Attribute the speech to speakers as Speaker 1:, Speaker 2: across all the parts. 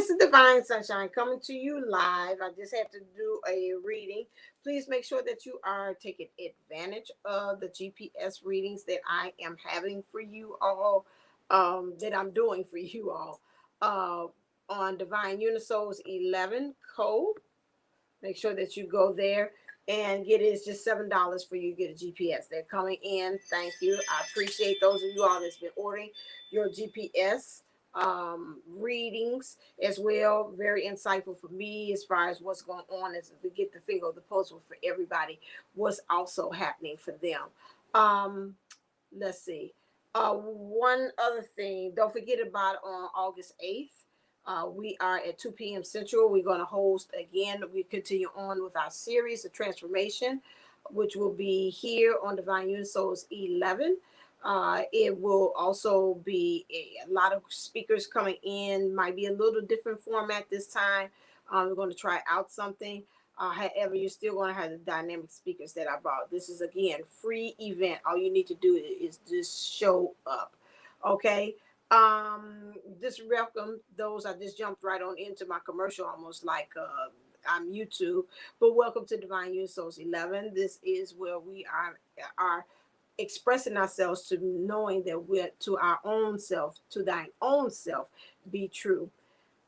Speaker 1: This is Divine Sunshine coming to you live. I just had to do a reading. Please make sure that you are taking advantage of the GPS readings that I am having for you all, that I'm doing for you all uh, on Divine Unisoul's 11 code. Make sure that you go there and get it. It's just $7 for you to get a GPS. They're coming in. Thank you. I appreciate those of you all that's been ordering your GPS readings as well. Very insightful for me as far as what's going on, as we get the finger of the pulse for everybody, what's also happening for them. Let's see. One other thing, don't forget about on August 8th. We are at 2 p.m. Central. We're going to host again. We continue on with our series of transformation, which will be here on Divine Unisouls 11. It will also be a lot of speakers coming in. Might be a little different format this time. We're going to try out something. However, you're still going to have the dynamic speakers that I brought. This is, again, free event. All you need to do is just show up. Okay. Just welcome those. I just jumped right on into my commercial, almost like I'm YouTube. But welcome to Divine Unisouls 11. This is where we are expressing ourselves to knowing that we're to our own self, to thine own self, be true.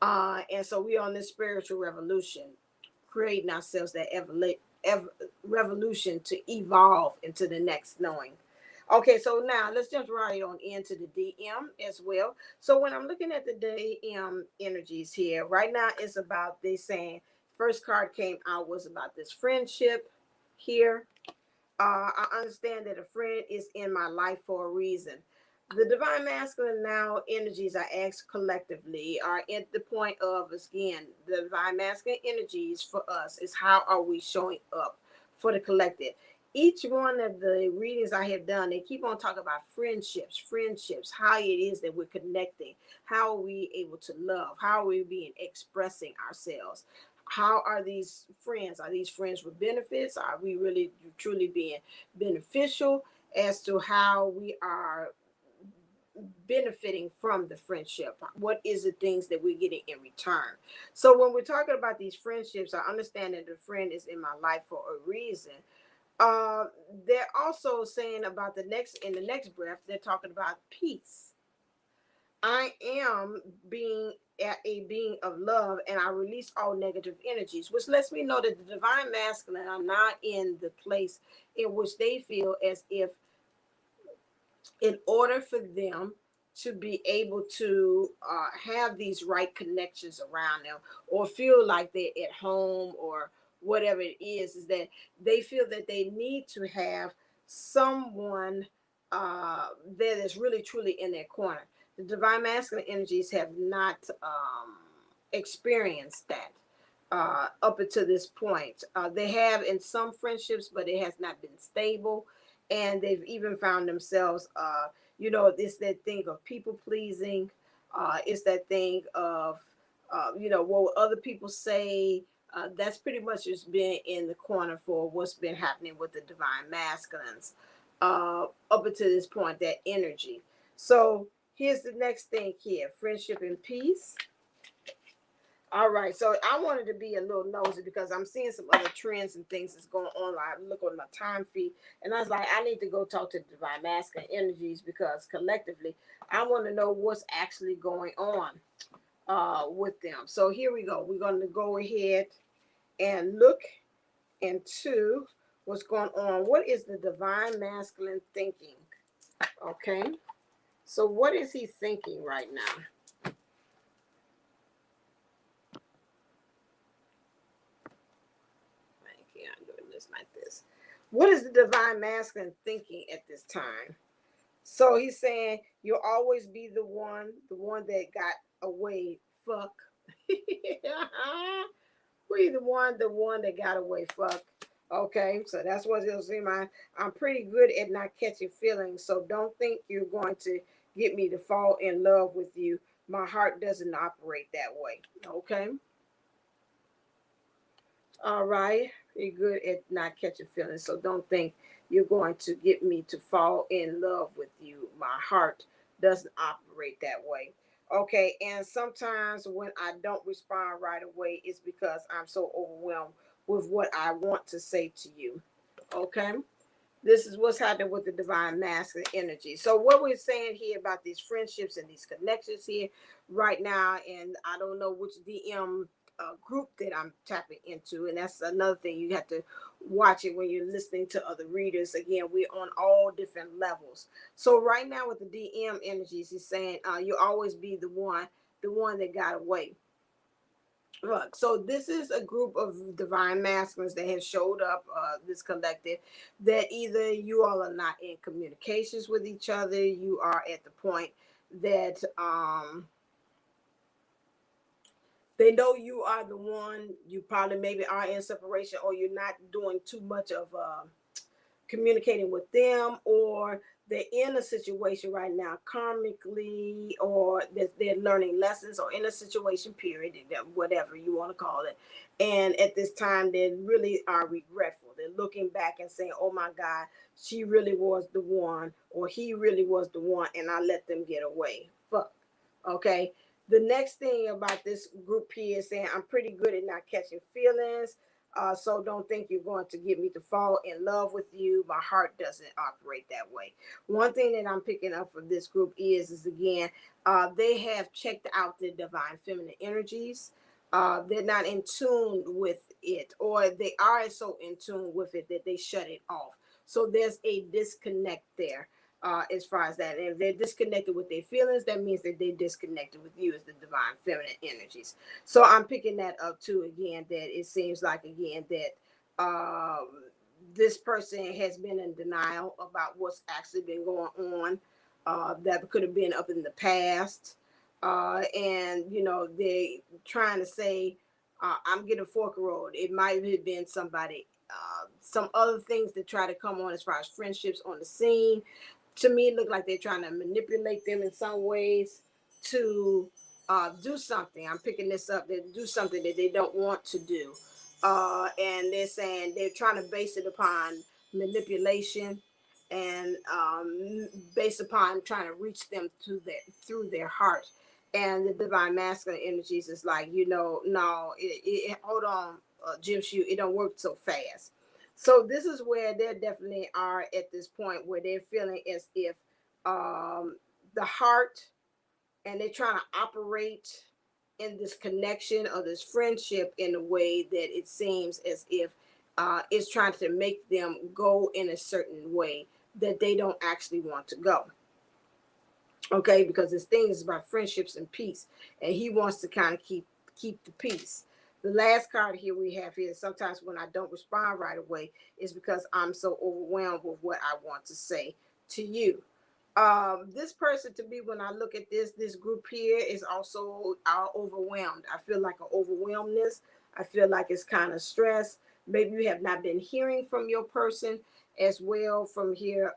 Speaker 1: And so we're on this spiritual revolution, creating ourselves that revolution to evolve into the next knowing. Okay, so now let's jump right on into the DM as well. So when I'm looking at the DM energies here, right now it's about, they saying, first card came out was about this friendship here. I understand that a friend is in my life for a reason. The divine masculine now energies I ask collectively are at the point of, again, the divine masculine energies for us is how are we showing up for the collective. Each one of the readings I have done, they keep on talking about friendships, how it is that we're connecting, how are we able to love, how are we being expressing ourselves. How are these friends? Are these friends with benefits? Are we really truly being beneficial as to how we are benefiting from the friendship? What is the things that we're getting in return? So when we're talking about these friendships, I understand that the friend is in my life for a reason. Uh, they're also saying about in the next breath, they're talking about peace. I am being at a being of love, and I release all negative energies, which lets me know that the divine masculine are not in the place in which they feel as if, in order for them to be able to have these right connections around them, or feel like they're at home, or whatever it is that they feel that they need to have someone that is really truly in their corner. The divine masculine energies have not experienced that up until this point. They have in some friendships, but it has not been stable. And they've even found themselves, it's that thing of people pleasing. It's that thing of, what other people say. That's pretty much just been in the corner for what's been happening with the divine masculines up until this point, that energy. So here's the next thing here, friendship and peace. All right, so I wanted to be a little nosy because I'm seeing some other trends and things that's going on. I look on my time feed, and I was like, I need to go talk to the divine masculine energies because collectively, I want to know what's actually going on with them. So here we go. We're going to go ahead and look into what's going on. What is the divine masculine thinking? Okay, so what is he thinking right now? I'm doing this like this. What is the divine masculine thinking at this time? So he's saying you'll always be the one that got away. Fuck. We the one that got away. Fuck. Okay, so that's what he'll see. I'm pretty good at not catching feelings, so don't think you're going to get me to fall in love with you. My heart doesn't operate that way. Okay. All right. You're good at not catching feelings. So don't think you're going to get me to fall in love with you. My heart doesn't operate that way. Okay, and sometimes when I don't respond right away, it's because I'm so overwhelmed with what I want to say to you. Okay, this is what's happening with the divine masculine energy. So what we're saying here about these friendships and these connections here right now, and I don't know which DM group that I'm tapping into, and that's another thing. You have to watch it when you're listening to other readers. Again, we're on all different levels. So right now with the DM energies, he's saying you always be the one that got away. Look, so this is a group of divine masculines that have showed up, this collective, that either you all are not in communications with each other, you are at the point that they know you are the one, you probably maybe are in separation, or you're not doing too much of communicating with them, or they're in a situation right now karmically, or they're learning lessons, or in a situation period, whatever you want to call it, and at this time they really are regretful. They're looking back and saying, oh my god, she really was the one, or he really was the one, and I let them get away. Fuck. Okay, the next thing about this group here is saying I'm pretty good at not catching feelings. So don't think you're going to get me to fall in love with you. My heart doesn't operate that way. One thing that I'm picking up from this group is again, they have checked out the divine feminine energies. They're not in tune with it, or they are so in tune with it that they shut it off. So there's a disconnect there. As far as that, and if they're disconnected with their feelings, that means that they're disconnected with you as the divine feminine energies. So I'm picking that up too. Again, that it seems like again that this person has been in denial about what's actually been going on. That could have been up in the past, and you know they trying to say, "I'm getting fork road." It might have been somebody, some other things that try to come on as far as friendships on the scene. To me, it looked like they're trying to manipulate them in some ways to do something. I'm picking this up. They do something that they don't want to do, and they're saying they're trying to base it upon manipulation and based upon trying to reach them through their heart. And the divine masculine energies is like, you know, no, hold on, Jim Shoe, it don't work so fast. So this is where they definitely are at this point where they're feeling as if the heart, and they're trying to operate in this connection or this friendship in a way that it seems as if it's trying to make them go in a certain way that they don't actually want to go. Okay, because this thing is about friendships and peace, and he wants to kind of keep the peace. The last card here we have here, sometimes when I don't respond right away, is because I'm so overwhelmed with what I want to say to you. This person, to me, when I look at this group here is also overwhelmed. I feel like an overwhelmness. I feel like it's kind of stress. Maybe you have not been hearing from your person as well from here.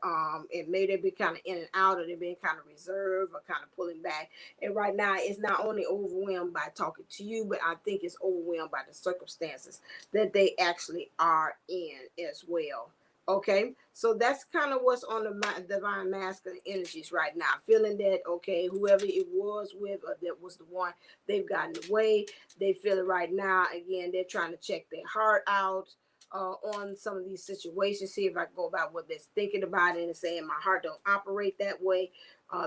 Speaker 1: It may they be kind of in and out, or they've been kind of reserved or kind of pulling back. And right now, it's not only overwhelmed by talking to you, but I think it's overwhelmed by the circumstances that they actually are in as well. Okay, so that's kind of what's on the divine masculine energies right now. Feeling that, okay, whoever it was with, or that was the one, they've gotten away. They feel it right now. Again, they're trying to check their heart out on some of these situations. See if I can go about what they're thinking about it and saying my heart don't operate that way.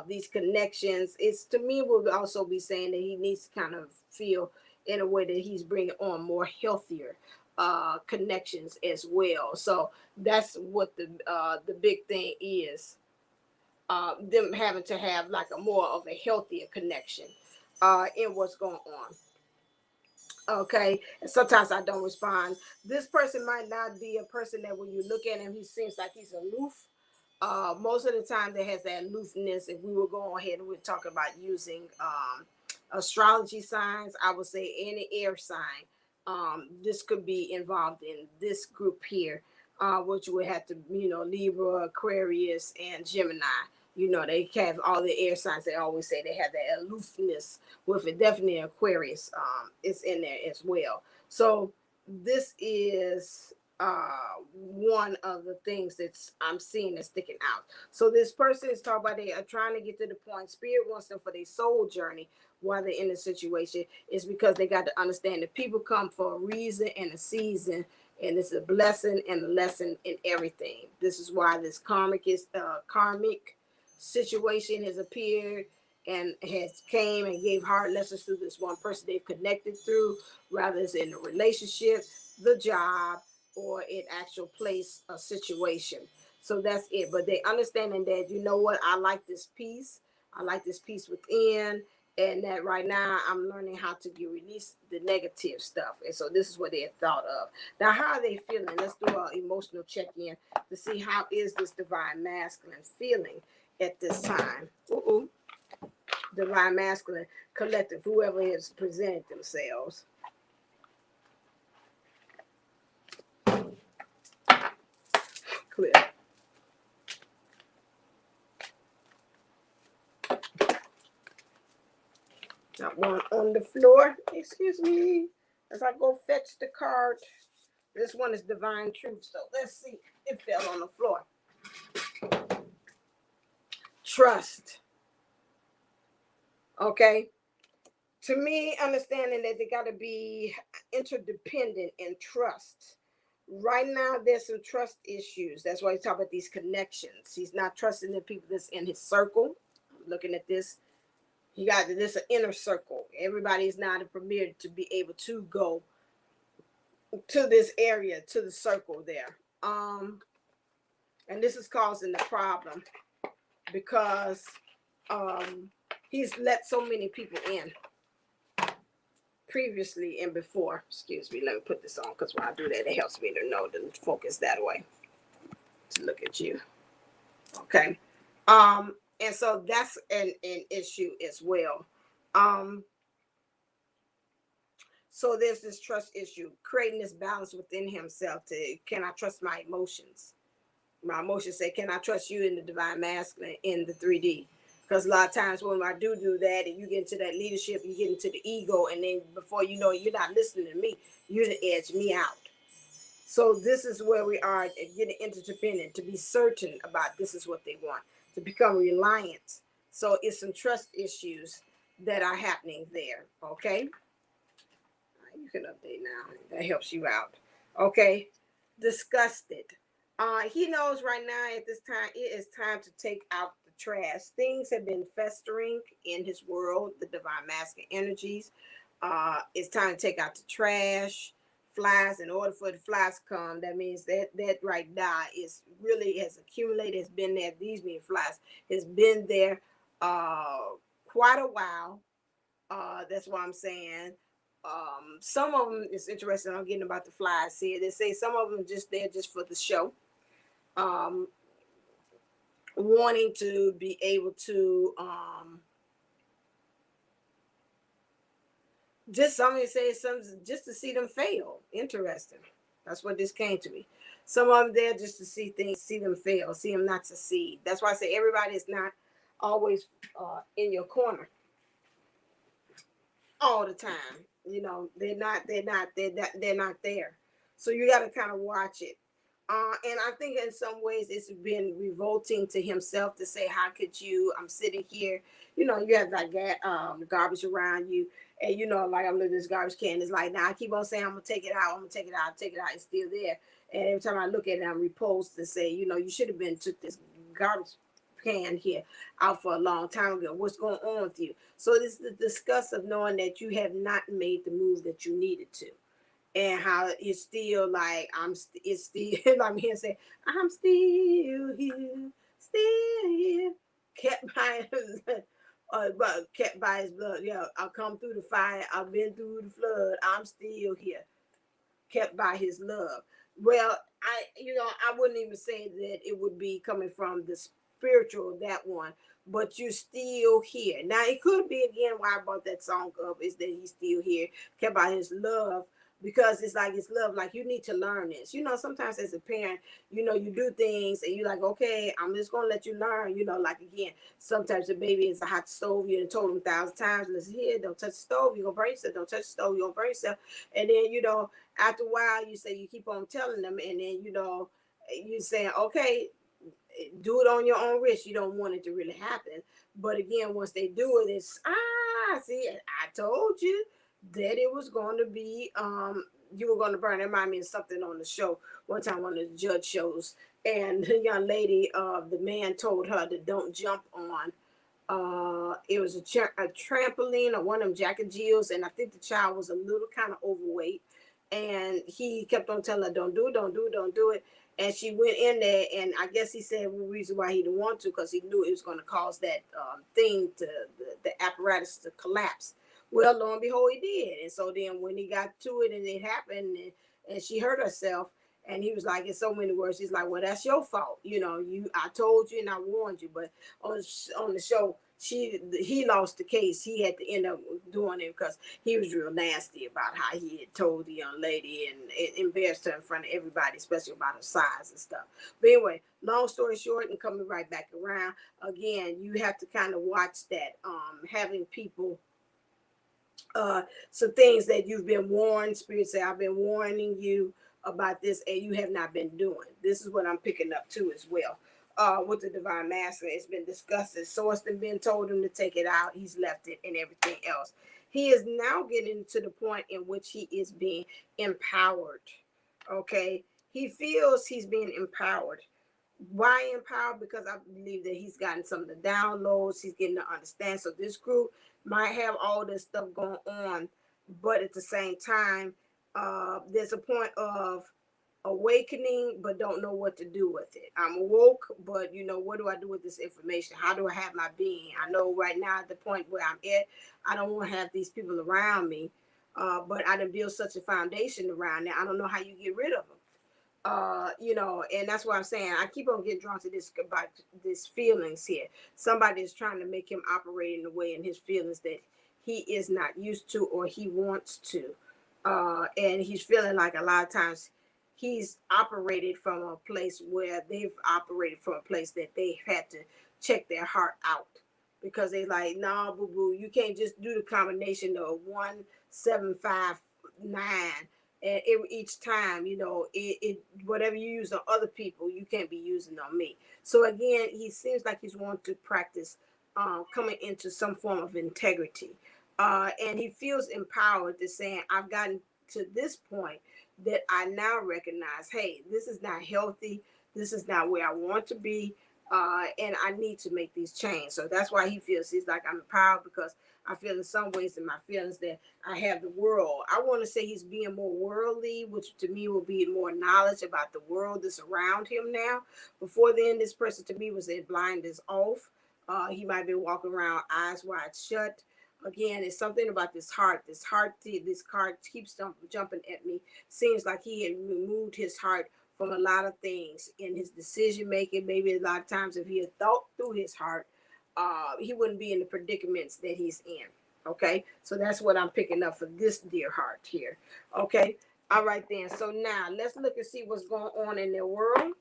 Speaker 1: These connections, it's to me will also be saying that he needs to kind of feel in a way that he's bringing on more healthier connections as well. So that's what the big thing is. Them having to have like a more of a healthier connection in what's going on. Okay, and sometimes I don't respond. This person might not be a person that when you look at him, he seems like he's aloof. Most of the time, there has that aloofness. If we were going ahead and we're talking about using astrology signs, I would say any air sign. This could be involved in this group here, which would have to, you know, Libra, Aquarius, and Gemini. You know, they have all the air signs. They always say they have that aloofness with it. Definitely Aquarius, it's in there as well. So this is one of the things that I'm seeing that's sticking out. So this person is talking about they are trying to get to the point. Spirit wants them for their soul journey while they're in the situation. Is because they got to understand that people come for a reason and a season, and it's a blessing and a lesson in everything. This is why this karmic situation has appeared and has came and gave hard lessons through this one person they've connected through, rather it's in a relationship, the job, or in actual place or situation. So that's it. But they understanding that, you know what, I like this peace. I like this peace within. And that right now I'm learning how to release the negative stuff. And so this is what they had thought of. Now, how are they feeling? Let's do an emotional check-in to see how is this divine masculine feeling at this time. Divine masculine collective, whoever has presented themselves. Clear. Got one on the floor. Excuse me. As I go fetch the card. This one is divine truth. So let's see. It fell on the floor. Trust. Okay. To me, understanding that they got to be interdependent and trust. Right now, there's some trust issues. That's why he's talking about these connections. He's not trusting the people that's in his circle. I'm looking at this. He got this an inner circle. Everybody is not permitted to be able to go to this area, to the circle there. And this is causing the problem because he's let so many people in previously and before. Excuse me, let me put this on because when I do that, it helps me to know to focus that way. To look at you. Okay. And so that's an issue as well. So there's this trust issue, creating this balance within himself to, can I trust my emotions? My emotions say, can I trust you in the divine masculine in the 3D? Because a lot of times when I do that and you get into that leadership, you get into the ego, and then before you know it, you're not listening to me, you're to edge me out. So this is where we are getting interdependent, to be certain about this is what they want, to become reliant. So it's some trust issues that are happening there, okay? You can update now. That helps you out. Okay. Disgusted. He knows right now at this time it is time to take out the trash. Things have been festering in his world, the divine masculine energies. It's time to take out the trash, flies. In order for the flies to come, that means that right now is really has accumulated, has been there. These being flies has been there quite a while. That's why I'm saying some of them is interesting. I'm getting about the flies here. They say some of them just there just for the show, um, wanting to be able to just somebody say some just to see them fail. Interesting. That's what this came to me. Some of them there just to see things, see them fail, see them not succeed. That's why I say everybody is not always in your corner all the time. You know, they're not there. So you got to kind of watch it. And I think in some ways it's been revolting to himself to say, how could you, I'm sitting here, you know, you have like garbage around you. And, you know, like I'm looking at this garbage can. It's like, now I keep on saying, I'm going to take it out. I'm going to take it out. Take it out. It's still there. And every time I look at it, I'm repulsed to say, you know, you should have been took this garbage can here out for a long time ago. What's going on with you? So this is the disgust of knowing that you have not made the move that you needed to, and how it's still like it's still I'm here saying I'm still here, still here, kept by but kept by his blood. Yeah, I'll come through the fire. I've been through the flood. I'm still here, kept by his love. Well, I wouldn't even say that it would be coming from the spiritual, that one, but you're still here. Now, it could be again why I brought that song up is that he's still here, kept by his love. because it's like it's love. Like, you need to learn this. Sometimes as a parent, you do things and you're like, okay, I'm just gonna let you learn. Like, again, sometimes the baby is a hot stove. You done told them 1,000 times, listen here, don't touch the stove, you're gonna burn yourself. Don't touch the stove, you're gonna burn yourself. And then after a while, you keep on telling them, and then you saying, okay, do it on your own risk. You don't want it to really happen. But again, once they do it, it's see, I told you that it was going to be you were going to burn. It reminded me of something on the show one time, one of the judge shows, and the young lady, the man told her to don't jump on. It was a trampoline or one of them Jack and Jills, and I think the child was a little kind of overweight, and he kept on telling her, "Don't do it, don't do it, don't do it." And she went in there, and I guess he said the reason why he didn't want to, because he knew it was going to cause that thing to the apparatus to collapse. Well, lo and behold, he did. And so then when he got to it and it happened, and she hurt herself, and he was like, in so many words, he's like, well, that's your fault. I told you and I warned you. But on the show, he lost the case. He had to end up doing it because he was real nasty about how he had told the young lady, and it embarrassed her in front of everybody, especially about her size and stuff. But anyway, long story short, and coming right back around again, you have to kind of watch that. Having people, some things that you've been warned. Spirit say, I've been warning you about this, and you have not been doing. This is what I'm picking up too as well. With the divine master, it's been discussed. His source and been told him to take it out. He's left it, and everything else. He is now getting to the point in which he is being empowered. Okay, he feels he's being empowered. Why empowered? Because I believe that he's gotten some of the downloads. He's getting to understand. So this group might have all this stuff going on, but at the same time, there's a point of awakening, but don't know what to do with it. I'm awoke, but what do I do with this information? How do I have my being? I know right now at the point where I'm at, I don't want to have these people around me, but I done built such a foundation around it. I don't know how you get rid of them. And that's why I'm saying I keep on getting drawn to this about this feelings here. Somebody is trying to make him operate in a way in his feelings that he is not used to or he wants to. And he's feeling like a lot of times he's operated from a place where they've operated from a place that they've had to check their heart out, because they like, nah, boo boo, you can't just do the combination of 1, 7, 5, 9. And each time, it whatever you use on other people, you can't be using on me. So again, he seems like he's wanting to practice coming into some form of integrity, and he feels empowered to saying, I've gotten to this point that I now recognize, hey, this is not healthy. This is not where I want to be. And I need to make these changes. So that's why he feels he's like, I'm empowered, because I feel in some ways in my feelings that I have the world. I want to say he's being more worldly, which to me will be more knowledge about the world that's around him now. Before then, this person to me was their blind is off. He might be walking around eyes wide shut. Again, it's something about this heart. This card keeps jumping at me. Seems like he had removed his heart from a lot of things in his decision making. Maybe a lot of times if he had thought through his heart, he wouldn't be in the predicaments that he's in. Okay, so that's what I'm picking up for this dear heart here. Okay, all right then. So now let's look and see what's going on in their world.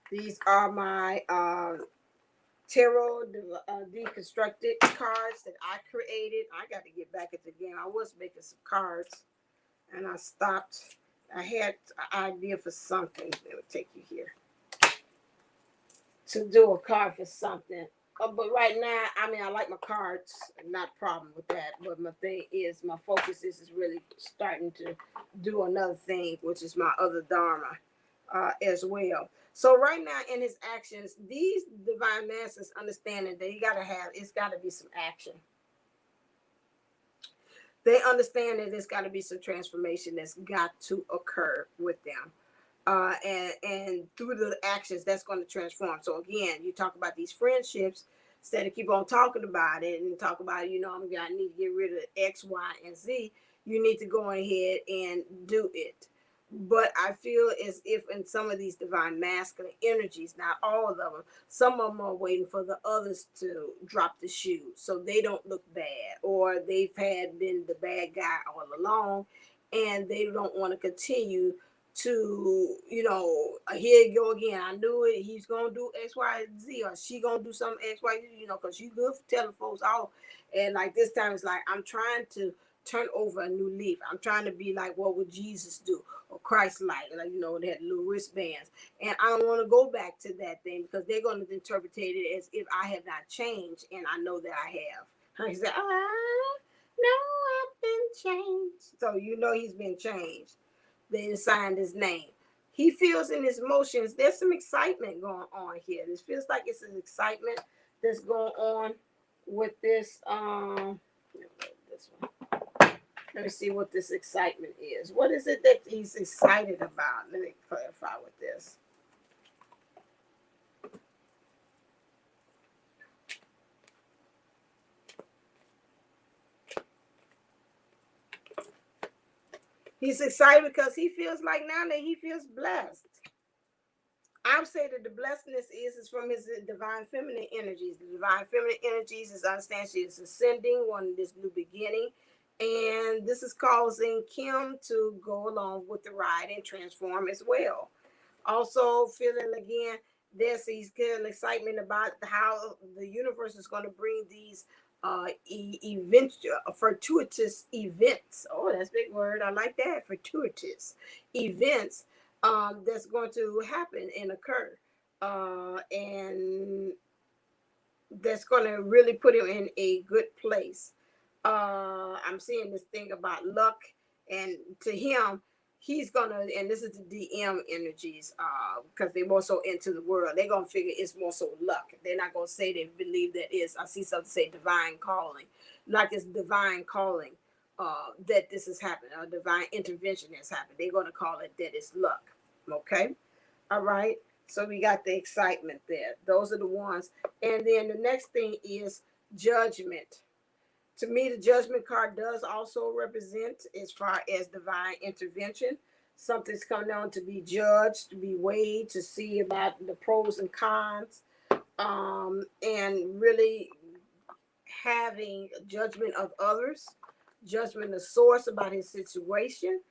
Speaker 1: These are my tarot deconstructed cards that I created. I got to get back at the game. I was making some cards and I stopped. I had an idea for something. Let me take you here to do a card for something. But right now, I mean, I like my cards, not a problem with that. But my thing is, my focus is really starting to do another thing, which is my other dharma as well. So right now, in his actions, these divine masters understanding that it's got to be some action. They understand that there's got to be some transformation that's got to occur with them. And through the actions, that's going to transform. So again, you talk about these friendships, instead of keep on talking about it and talk about, I need to get rid of X, Y, and Z. You need to go ahead and do it. But I feel as if in some of these divine masculine energies, not all of them, some of them are waiting for the others to drop the shoe so they don't look bad, or they've had been the bad guy all along and they don't want to continue to, here you go again. I knew it. He's gonna do X, Y, Z, or she gonna do some X, Y, because you good for telling folks off. And like this time, it's like I'm trying to turn over a new leaf. I'm trying to be like, what would Jesus do? Or Christ-like, they had little wristbands. And I don't want to go back to that thing because they're going to interpret it as if I have not changed, and I know that I have. I said, no, I've been changed. So he's been changed. They signed his name. He feels in his emotions. There's some excitement going on here. This feels like it's an excitement that's going on with this. This one. Let me see what this excitement is. What is it that he's excited about? Let me clarify with this. He's excited because he feels like now that he feels blessed. I would say that the blessedness is from his divine feminine energies. The divine feminine energies is understand she is ascending, wanting this new beginning. And this is causing Kim to go along with the ride and transform as well. Also feeling again, he's getting excitement about how the universe is going to bring these events, fortuitous events. Oh, that's a big word. I like that. Fortuitous events that's going to happen and occur. And that's going to really put him in a good place. I'm seeing this thing about luck, and to him, he's gonna, and this is the DM energies, because they're more so into the world. They're gonna figure it's more so luck. They're not gonna say they believe that is. I see something say divine calling, like it's divine calling, that this is happening, or divine intervention has happened. They're gonna call it that it's luck. Okay, all right. So we got the excitement there. Those are the ones, and then the next thing is judgment. To me, the judgment card does also represent as far as divine intervention. Something's coming on to be judged, to be weighed, to see about the pros and cons, and really having judgment of others, judgment of source about his situation,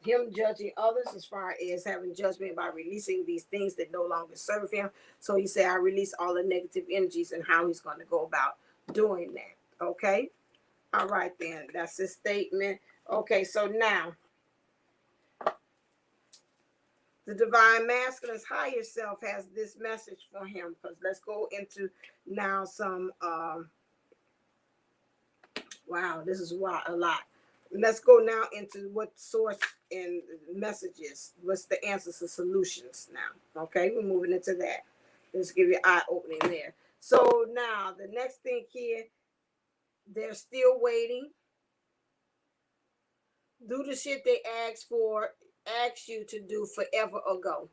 Speaker 1: him judging others as far as having judgment by releasing these things that no longer serve him. So he said, I release all the negative energies, and how he's going to go about doing that. Okay. All right, then. That's his statement. Okay, so now the divine masculine's higher self has this message for him. Because let's go into now some. Wow, this is a lot. Let's go now into what source and messages. What's the answers and solutions now? Okay, we're moving into that. Let's give you eye opening there. So now the next thing here, they're still waiting. Do the shit they ask you to do forever ago.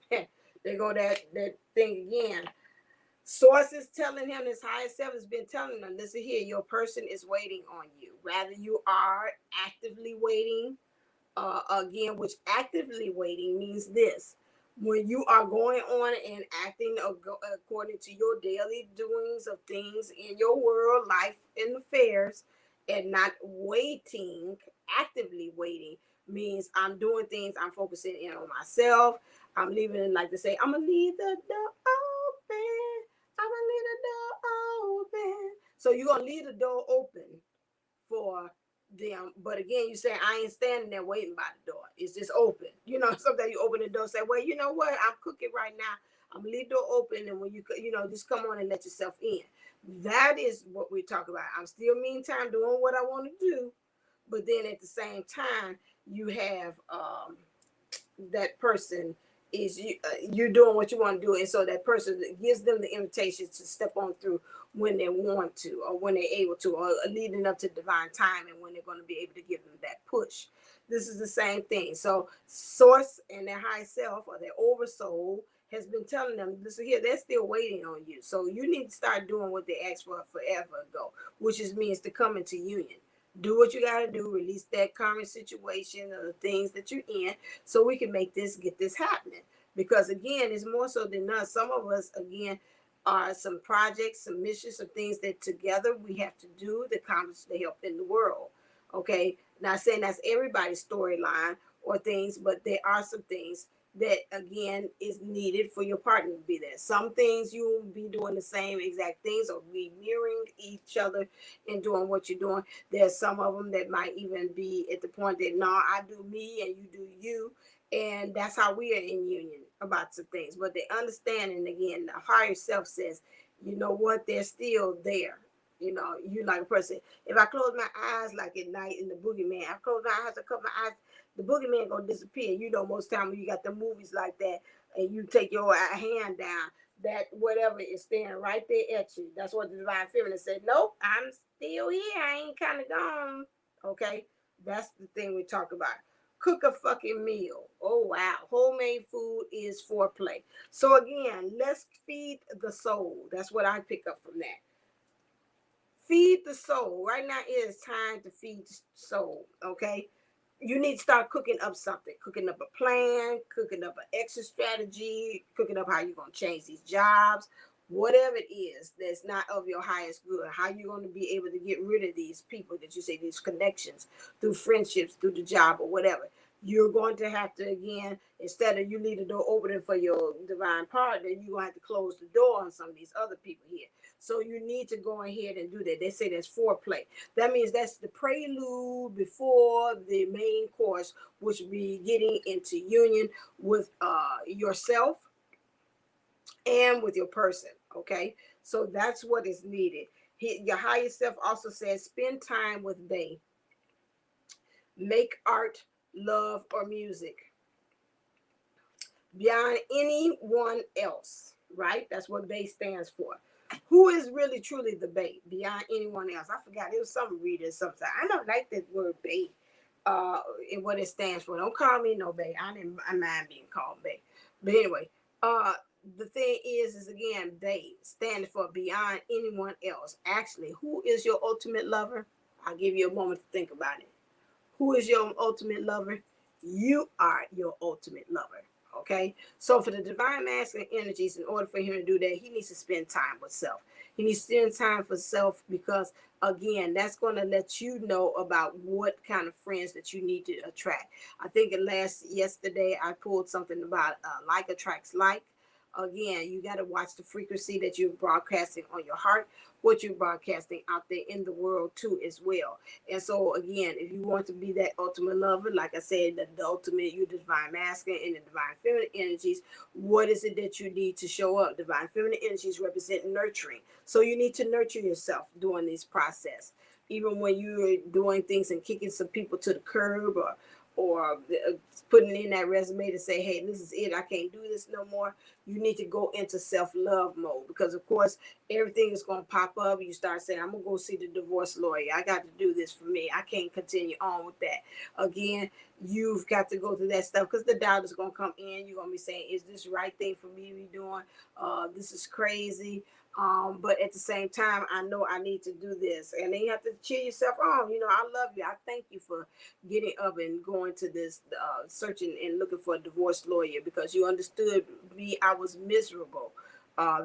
Speaker 1: They go that thing again. Sources telling him, his higher self has been telling him, listen here, your person is waiting on you. Rather you are actively waiting, again, which actively waiting means this. When you are going on and acting according to your daily doings of things in your world, life, and affairs, and not waiting, actively waiting means I'm doing things, I'm focusing in on myself. I'm leaving it, like to say, I'm going to leave the door open. I'm going to leave the door open. So you're going to leave the door open for them. But again, you say, I ain't standing there waiting by the door. It's just open. Sometimes you open the door and say, well, you know what? I'm cooking right now. I'm going to leave the door open. And when just come on and let yourself in. That is what we talk about. I'm still meantime doing what I want to do. But then at the same time, you have that person is you're doing what you want to do, and so that person gives them the invitation to step on through when they want to, or when they're able to, or leading up to divine time, and when they're going to be able to give them that push. This is the same thing. So source and their high self, or their oversoul, has been telling them, listen here, they're still waiting on you. So you need to start doing what they asked for forever ago, which means to come into union. Do what you got to do, release that current situation or the things that you're in, so we can get this happening. Because again, it's more so than us. Some of us, again, are some projects, some missions, some things that together we have to do to accomplish the help in the world. Okay, not saying that's everybody's storyline or things, but there are some things that again is needed for your partner to be there. Some things you will be doing the same exact things or be mirroring each other and doing what you're doing. There's some of them that might even be at the point that no, I do me and you do you, and that's how we are in union about some things. But the understanding again, the higher self says, you know what, they're still there. You know, you like a person. If I close my eyes like at night in the boogeyman, I close my eyes, I cover my eyes, the boogeyman gonna disappear. You know, most time when you got the movies like that, and you take your hand down, that whatever is staring right there at you. That's what the divine feminine said. Nope, I'm still here. I ain't kind of gone. Okay, that's the thing we talk about. Cook a fucking meal. Oh wow, homemade food is foreplay. So again, let's feed the soul. That's what I pick up from that. Feed the soul. Right now it is time to feed the soul. Okay, you need to start cooking up something, cooking up a plan, cooking up an exit strategy, cooking up how you're going to change these jobs, whatever it is that's not of your highest good, how you're going to be able to get rid of these people that you say, these connections through friendships, through the job or whatever. You're going to have to, again, instead of you leave the door open for your divine partner, you're going to have to close the door on some of these other people here. So you need to go ahead and do that. They say that's foreplay. That means that's the prelude before the main course, which will be getting into union with yourself and with your person. Okay, so that's what is needed. Your higher self also says spend time with they. Make art, love, or music beyond anyone else, right? That's what BAE stands for. Who is really truly the BAE beyond anyone else? I forgot. It was some readers sometimes. I don't like that word BAE, and what it stands for. Don't call me no BAE. I mind being called BAE. But anyway, uh, the thing is again, BAE standing for beyond anyone else. Actually, who is your ultimate lover? I'll give you a moment to think about it. Who is your ultimate lover? You are your ultimate lover. Okay. So for the divine masculine energies, in order for him to do that, he needs to spend time with self. He needs to spend time for self because again, that's going to let you know about what kind of friends that you need to attract. I think yesterday I pulled something about like attracts like. Again, you got to watch the frequency that you're broadcasting on your heart, what you're broadcasting out there in the world too as well. And so again, if you want to be that ultimate lover, like I said, the ultimate, you divine masculine and the divine feminine energies, what is it that you need to show up? Divine feminine energies represent nurturing. So you need to nurture yourself during this process. Even when you're doing things and kicking some people to the curb or putting in that resume to say, hey, this is it, I can't do this no more. You need to go into self-love mode because of course everything is going to pop up. You start saying, I'm going to go see the divorce lawyer. I got to do this for me. I can't continue on with that. Again, you've got to go through that stuff because the doubt is going to come in. You're going to be saying, is this the right thing for me to be doing? This is crazy. But at the same time, I know I need to do this. And then you have to cheer yourself on. You know, I love you. I thank you for getting up and going to this, searching and looking for a divorce lawyer because you understood me. I was miserable,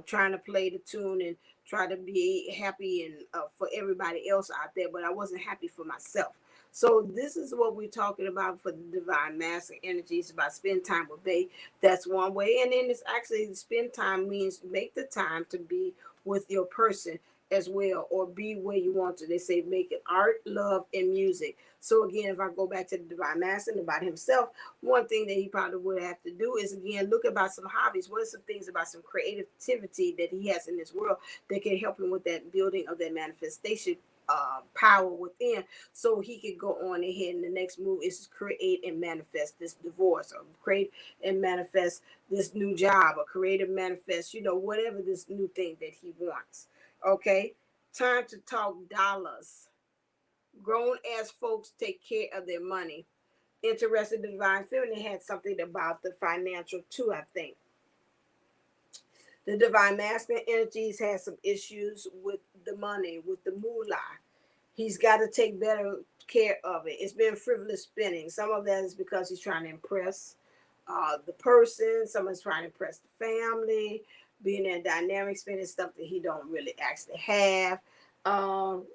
Speaker 1: trying to play the tune and try to be happy and for everybody else out there, but I wasn't happy for myself. So this is what we're talking about for the divine masculine energies about spend time with they. That's one way. And then it's actually spend time means make the time to be with your person as well or be where you want to. They say make it art, love, and music. So again, if I go back to the divine masculine about himself, one thing that he probably would have to do is again look about some hobbies. What are some things about some creativity that he has in this world that can help him with that building of that manifestation power within, so he could go on ahead. And the next move is to create and manifest this divorce, or create and manifest this new job, or create and manifest, whatever this new thing that he wants. Okay, time to talk dollars. Grown ass folks take care of their money. Interested divine feminine had something about the financial too, I think. The divine masculine energies had some issues with the money, with the moolah. He's got to take better care of it. It's been frivolous spending. Some of that is because he's trying to impress the person. Someone's trying to impress the family. Being in dynamic, spending stuff that he don't really actually have. Um,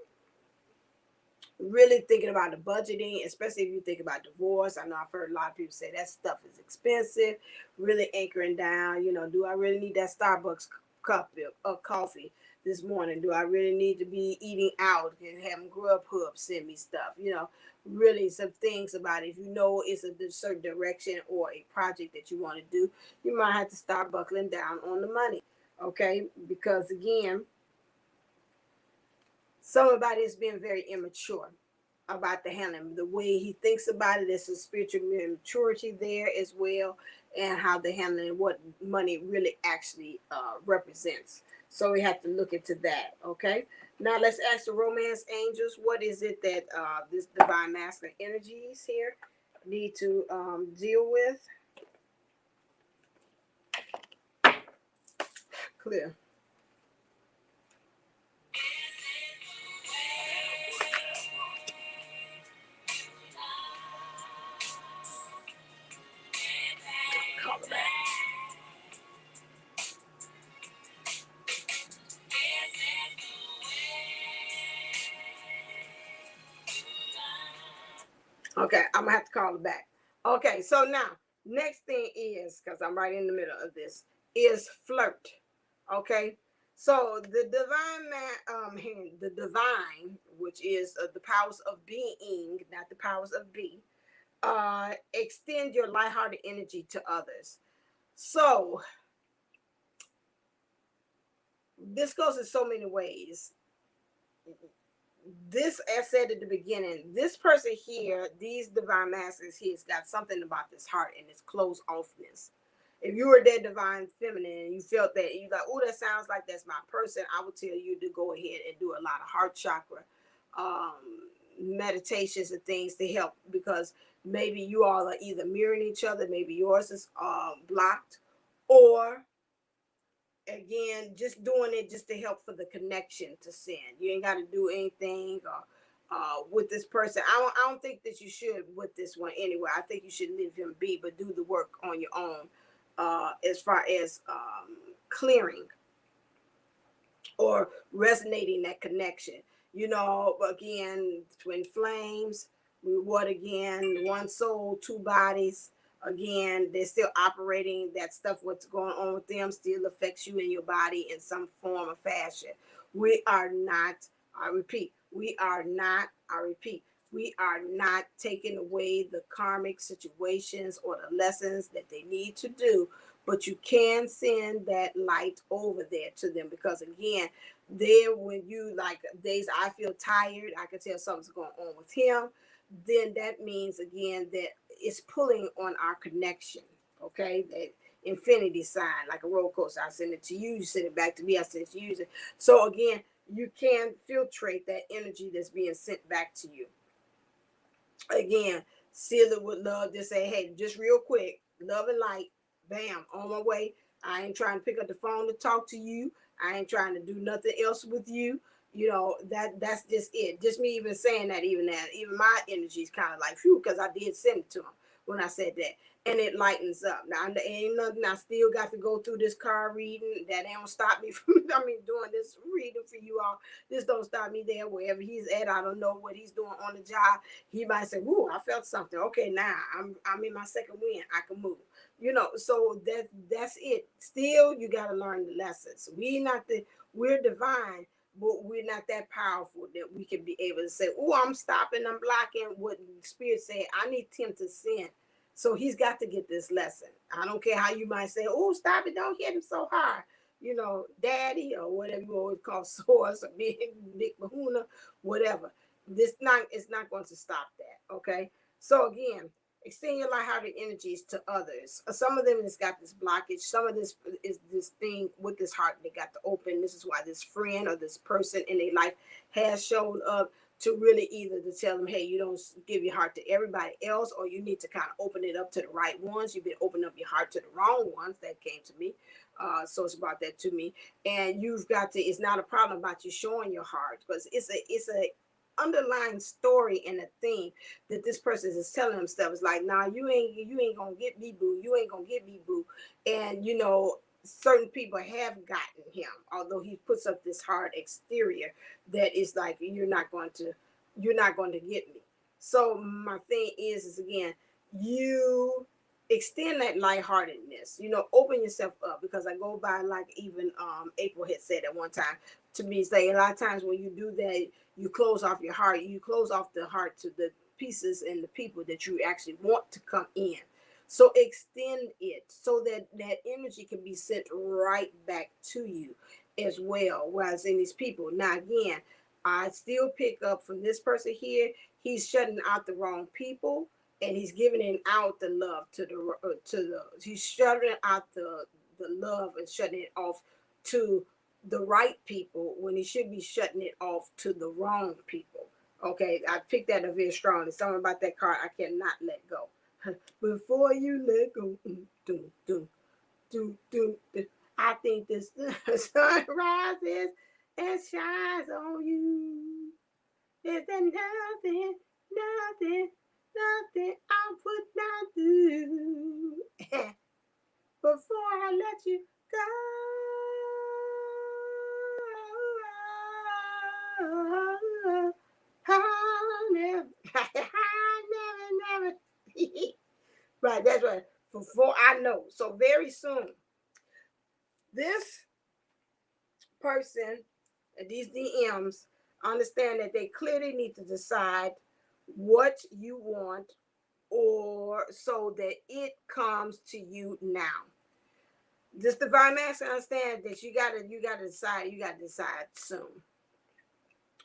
Speaker 1: really thinking about the budgeting, especially if you think about divorce. I know I've heard a lot of people say that stuff is expensive. Really anchoring down, do I really need that Starbucks cup of coffee this morning? Do I really need to be eating out and having Grubhub send me stuff? Really some things about it. If you know it's a certain direction or a project that you want to do, you might have to start buckling down on the money. Okay, because again, somebody is being very immature about the handling, the way he thinks about it. There's some spiritual maturity there as well, and how the handling what money really actually represents. So we have to look into that. Okay, now let's ask the romance angels, what is it that this divine masculine energies here need to deal with? Clear. Call it back. Okay, I'm gonna have to call it back. Okay, so now next thing is, because I'm right in the middle of this, is flirt. Okay, so the divine the divine, which is the powers of being, not the powers of be, extend your lighthearted energy to others. So this goes in so many ways. This, as said at the beginning, this person here, these divine masters, he's got something about this heart and this closed offness. If you were that divine feminine and you felt that, you like, oh, that sounds like that's my person, I would tell you to go ahead and do a lot of heart chakra meditations and things to help, because maybe you all are either mirroring each other, maybe yours is blocked, or again, just doing it just to help for the connection to sin. You ain't got to do anything with this person. I don't think that you should with this one anyway. I think you should leave him be, but do the work on your own as far as clearing or resonating that connection. Again, twin flames, we what again, one soul, two bodies. Again, they're still operating. That stuff, what's going on with them, still affects you in your body in some form or fashion. We are not, I repeat, we are not, I repeat, we are not taking away the karmic situations or the lessons that they need to do, but you can send that light over there to them, because again, there when you like days I feel tired, I can tell something's going on with him, then that means again that it's pulling on our connection. Okay, that infinity sign, like a roller coaster. I send it to you, you send it back to me, I send it to you. So again, you can filtrate that energy that's being sent back to you. Again, seal it with love. Just say, hey, just real quick, love and light, bam, on my way. I ain't trying to pick up the phone to talk to you. I ain't trying to do nothing else with you. That's just it. Just me even saying that, even my energy is kind of like, phew, because I did send it to him when I said that. And it lightens up. Now, ain't nothing. I still got to go through this car reading. That ain't stop me from, doing this reading for you all. This don't stop me there. Wherever he's at, I don't know what he's doing on the job. He might say, "Whoa, I felt something. Okay, now I'm in my second wind. I can move." So that's it. Still, you got to learn the lessons. We're divine, but we're not that powerful that we can be able to say, "Oh, I'm stopping. I'm blocking." What the Spirit said, I need him to sin. So he's got to get this lesson. I don't care how you might say, "Oh, stop it. Don't hit him so hard." Daddy, or whatever you always call source, or big Bahuna, whatever. This not it's not going to stop that. Okay. So again, extend your lighthearted energies to others. Some of them has got this blockage. Some of this is this thing with this heart they got to open. This is why this friend or this person in their life has shown up to really either to tell them, hey, you don't give your heart to everybody else, or you need to kind of open it up to the right ones. You've been opening up your heart to the wrong ones. That came to me. So it's about that to me. And you've got to, it's not a problem about you showing your heart, because it's a underlying story and a theme that this person is telling themselves. It's like, nah, you ain't gonna get me, boo. You ain't gonna get me, boo. And certain people have gotten him, although he puts up this hard exterior that is like, you're not going to get me. So my thing is again, you extend that lightheartedness, open yourself up, because I go by, like, even April had said at one time to me, say a lot of times when you do that, you close off your heart, you close off the heart to the pieces and the people that you actually want to come in. So extend it so that that energy can be sent right back to you as well, whereas in these people. Now again, I still pick up from this person here, he's shutting out the wrong people, and he's giving out the love he's shutting out the love and shutting it off to the right people, when he should be shutting it off to the wrong people. Okay, I picked that up very strongly. Something about that card I cannot let go. Before you let go, I think the sun rises and shines on you. Is there nothing, nothing, nothing I would not do before I let you go? I never, never. Right, that's right. Before I know. So very soon, this person, these DMs, understand that they clearly need to decide what you want, or so that it comes to you now. This divine master understands that you gotta decide soon.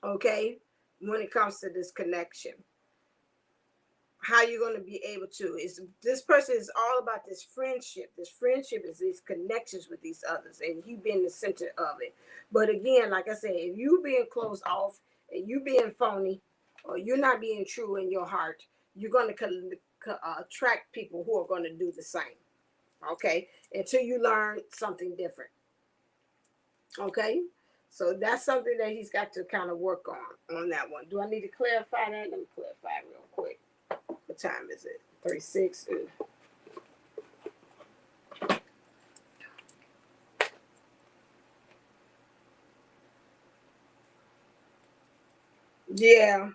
Speaker 1: Okay? When it comes to this connection. How you're going to be able to is, this person is all about this friendship is these connections with these others, and you being the center of it. But again, like I said, if you being closed off and you being phony, or you're not being true in your heart, you're going to attract people who are going to do the same. Okay, until you learn something different. Okay, so that's something that he's got to kind of work on that one. Do I need to clarify that? Let me clarify real quick. What time is it? 36. Yeah,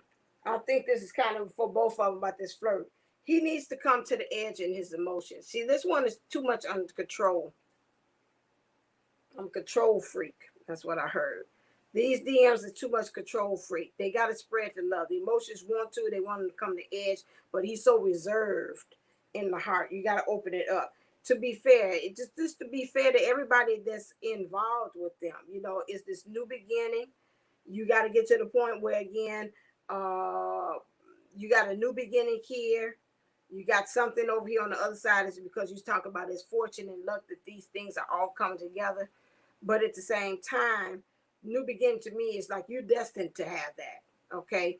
Speaker 1: I think this is kind of for both of them about this flirt. He needs to come to the edge in his emotions. See, this one is too much under control. I'm a control freak. That's what I heard. These DMs are too much control freak. They got to spread the love. The emotions they want him to come to edge, but he's so reserved in the heart. You got to open it up. To be fair, just to be fair to everybody that's involved with them, it's this new beginning. You got to get to the point where, again, uh, you got a new beginning here. You got something over here on the other side. Is because you talk about his fortune and luck, that these things are all coming together. But at the same time, new beginning to me is like you're destined to have that. Okay.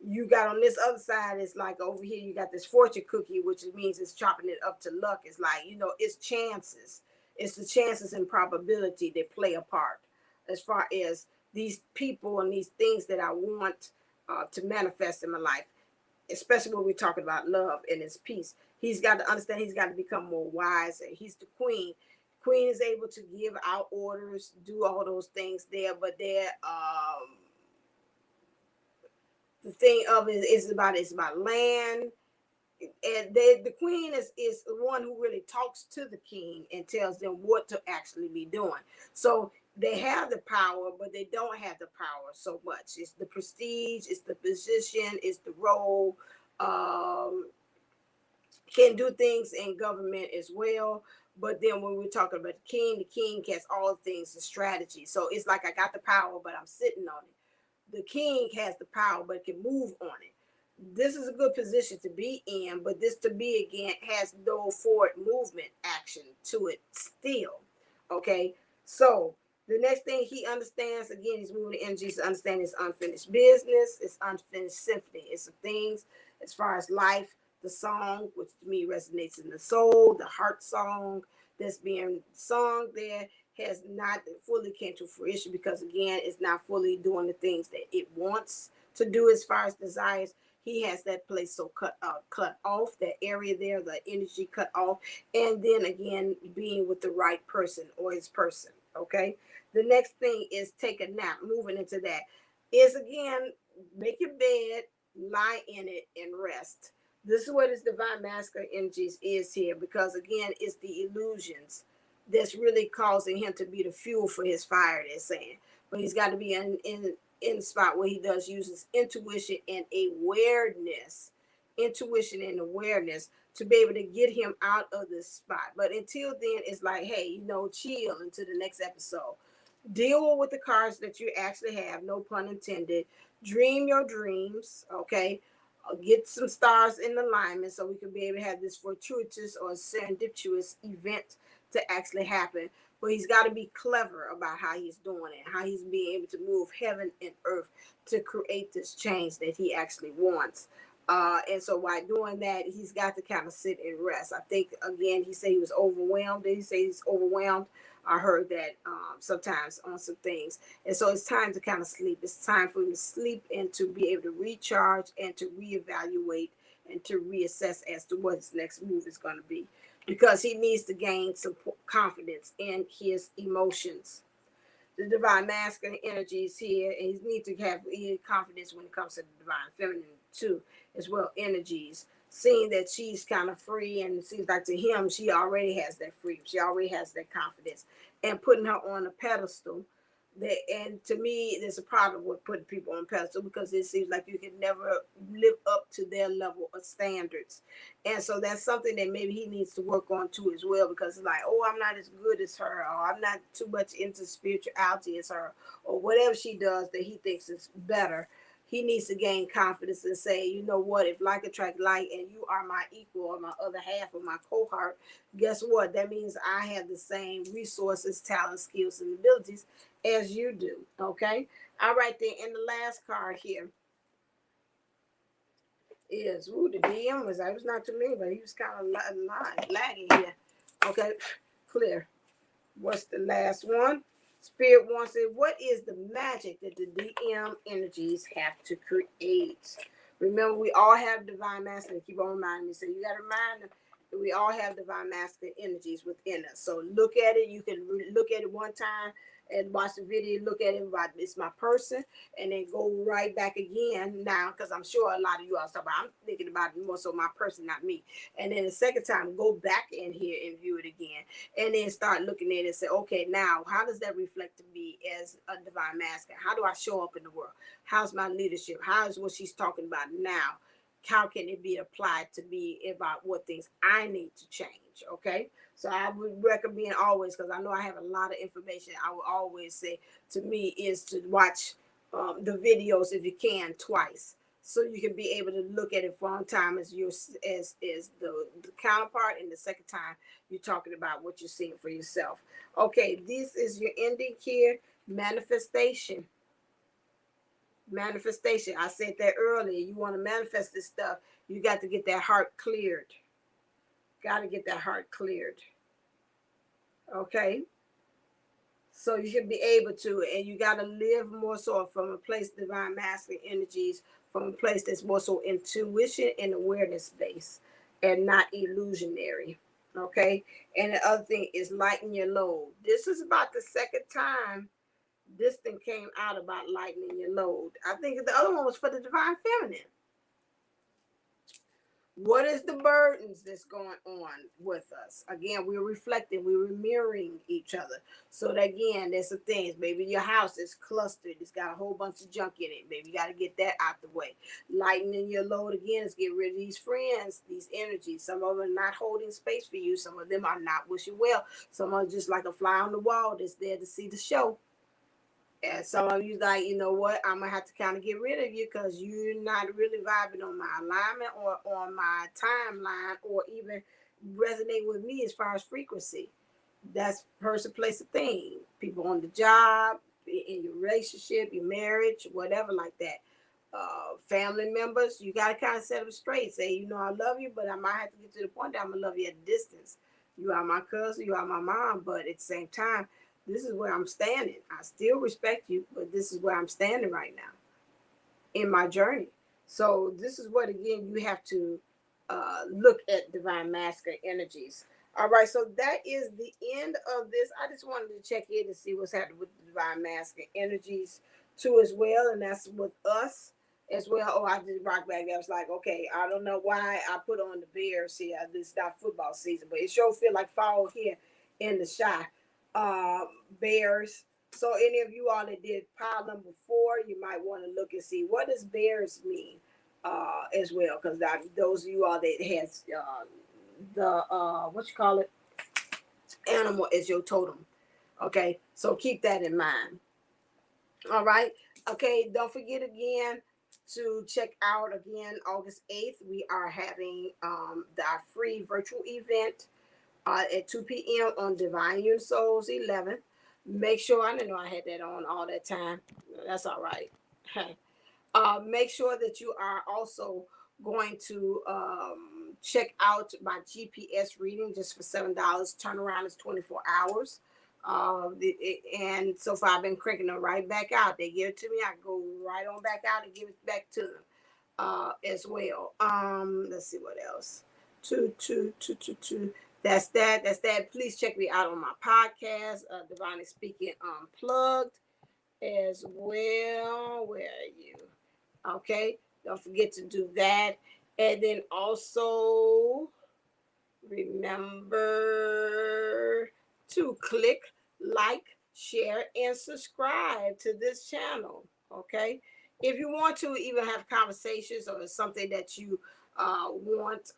Speaker 1: You got on this other side, it's like over here, you got this fortune cookie, which means it's chopping it up to luck. It's like, it's chances. It's the chances and probability that play a part as far as these people and these things that I want to manifest in my life, especially when we're talking about love and his peace. He's got to understand, he's got to become more wise. He's the queen. Queen is able to give out orders, do all those things there, but the thing of it is about land. And the queen is the one who really talks to the king and tells them what to actually be doing. So they have the power, but they don't have the power so much. It's the prestige, it's the position, it's the role. Um, can do things in government as well. But then when we're talking about the king has all things and strategy. So it's like I got the power, but I'm sitting on it. The king has the power, but can move on it. This is a good position to be in, but this to be again has no forward movement action to it still. Okay, so the next thing he understands, again, he's moving the energies to understand his unfinished business, it's unfinished symphony. It's some things as far as life, the song, which to me resonates in the soul, the heart song that's being sung there has not fully came to fruition because again, it's not fully doing the things that it wants to do as far as desires, he has that place so cut off, that area there, the energy cut off, and then again being with the right person or his person. Okay. The next thing is take a nap. Moving into that is again make your bed, lie in it, and rest. This is what his divine masculine energies is here, because again it's the illusions that's really causing him to be the fuel for his fire. They're saying, but he's got to be in the spot where he does use his intuition and awareness, intuition and awareness to be able to get him out of this spot. But until then, it's like, hey, chill until the next episode. Deal with the cards that you actually have, no pun intended. Dream your dreams, okay? Get some stars in alignment so we can be able to have this fortuitous or serendipitous event to actually happen. But he's got to be clever about how he's doing it, how he's being able to move heaven and earth to create this change that he actually wants. And so while doing that, he's got to kind of sit and rest. I think, again, he said he was overwhelmed. Did he say he's overwhelmed? I heard that sometimes on some things. And so it's time to kind of sleep. It's time for him to sleep and to be able to recharge and to reevaluate and to reassess as to what his next move is going to be. Because he needs to gain some confidence in his emotions. The divine masculine energies here, and he needs to have confidence when it comes to the divine feminine too, as well, energies. Seeing that she's kind of free, and it seems like to him she already has that freedom, she already has that confidence, and putting her on a pedestal. That, and to me, there's a problem with putting people on pedestal, because it seems like you can never live up to their level of standards. And so that's something that maybe he needs to work on too as well, because it's like, oh, I'm not as good as her, or I'm not too much into spirituality as her, or whatever she does that he thinks is better. He needs to gain confidence and say, you know what, if like attract like, and you are my equal or my other half or my cohort, guess what? That means I have the same resources, talents, skills, and abilities as you do. Okay. All right then. And the last card here is, the DM was not to me, but he was kind of lagging here. Okay. Clear. What's the last one? Spirit wants it. What is the magic that the DM energies have to create? Remember, we all have divine masculine. Keep on reminding me. So you got to remind them that we all have divine masculine energies within us. So look at it. You can look at it one time and watch the video. Look at it. It's my person, and then go right back again now, because I'm sure a lot of you all talk about. I'm thinking about it more so my person, not me. And then the second time, go back in here and view it again, and then start looking at it and say, okay, now how does that reflect to me as a divine masculine? How do I show up in the world? How's my leadership? How is what she's talking about now? How can it be applied to be about what things I need to change? Okay. So I would recommend always, because I know I have a lot of information, I would always say to me is to watch the videos, if you can, twice, so you can be able to look at it for one time as your as the counterpart, and the second time you're talking about what you're seeing for yourself. Okay, this is your ending here. Manifestation. Manifestation. I said that earlier. You want to manifest this stuff, you got to get that heart cleared. Got to get that heart cleared. Okay. So you should be able to, and you got to live more so from a place of divine masculine energies, from a place that's more so intuition and awareness based, and not illusionary. Okay. And the other thing is lighten your load. This is about the second time this thing came out about lightening your load. I think the other one was for the divine feminine. What is the burdens that's going on with us? Again, we're reflecting, we're mirroring each other. So that, again, there's some things. Maybe your house is clustered, it's got a whole bunch of junk in it. Maybe you got to get that out the way. Lightening your load again is get rid of these friends, these energies. Some of them are not holding space for you. Some of them are not wishing well. Some are just like a fly on the wall that's there to see the show. And some of you like, you know what, I'm gonna have to kind of get rid of you because you're not really vibing on my alignment or on my timeline, or even resonate with me as far as frequency. That's person, place, a thing. People on the job, in your relationship, your marriage, whatever like that. Family members, you gotta kind of set them straight. Say, I love you, but I might have to get to the point that I'm gonna love you at a distance. You are my cousin, you are my mom, but at the same time, this is where I'm standing. I still respect you, but this is where I'm standing right now. in my journey. So this is what, again, you have to look at divine masculine energies. All right, so that is the end of this. I just wanted to check in to see what's happening with the divine masculine energies too as well, and that's with us as well. Oh, I did rock back there. I was like, okay, I don't know why I put on the Bears here. This is not football season, but it sure feel like fall here in the shy. Bears. So any of you all that did pile number 4, you might want to look and see what does Bears mean as well, because those of you all that has the what you call it, animal as your totem. Okay, so keep that in mind. All right. Okay, don't forget again to check out again August 8th. We are having our free virtual event at 2 p.m. on Divine Union Souls 11th. Make sure, I didn't know I had that on all that time. That's all right. Make sure that you are also going to check out my GPS reading just for $7. Turnaround is 24 hours. And so far I've been cranking them right back out. They give it to me, I go right on back out and give it back to them as well. Let's see what else. Two. That's that. That's that. Please check me out on my podcast, Divinely Speaking Unplugged, as well. Where are you? Okay, don't forget to do that. And then also remember to click like, share, and subscribe to this channel. Okay, if you want to even have conversations or something that you want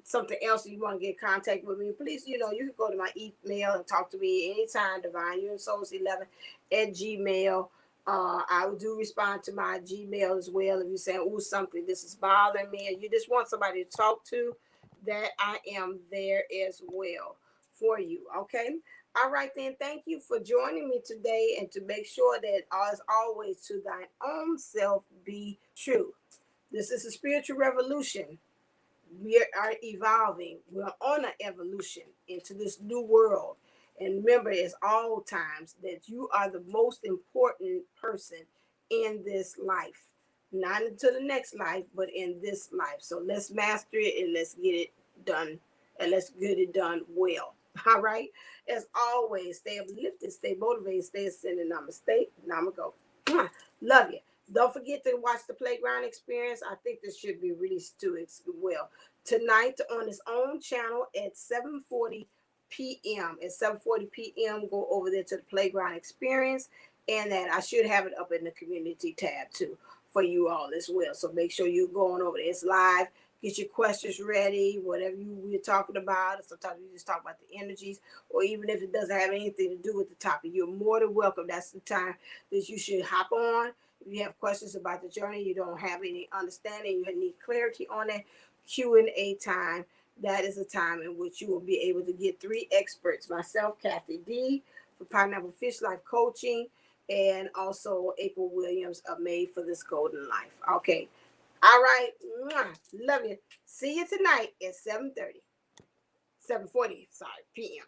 Speaker 1: something else you want to get in contact with me, please, you can go to my email and talk to me anytime, divineunsouls11 at gmail. I do respond to my Gmail as well. If you're saying, "Oh, something this is bothering me," and you just want somebody to talk to, that I am there as well for you. Okay. All right, then. Thank you for joining me today, and to make sure that, as always, to thine own self be true. This is a spiritual revolution. We are evolving. We're on an evolution into this new world. And remember, it's all times that you are the most important person in this life. Not into the next life, but in this life. So let's master it and let's get it done. And let's get it done well. All right. As always, stay uplifted, stay motivated, stay ascending. Namaste. Namago. Love you. Don't forget to watch the Playground Experience. I think this should be released too as well tonight on his own channel at 7:40 p.m. At 7:40 p.m., go over there to the Playground Experience, and that I should have it up in the community tab too for you all as well. So make sure you're going over there. It's live. Get your questions ready, whatever we're talking about. Sometimes we just talk about the energies, or even if it doesn't have anything to do with the topic, you're more than welcome. That's the time that you should hop on. If you have questions about the journey, you don't have any understanding, you need clarity on it, Q&A time. That is a time in which you will be able to get 3 experts, myself, Kathy D, for Pineapple Fish Life Coaching, and also April Williams of Made for This Golden Life. Okay. All right. Love you. See you tonight at 7:30. 7:40, sorry, p.m.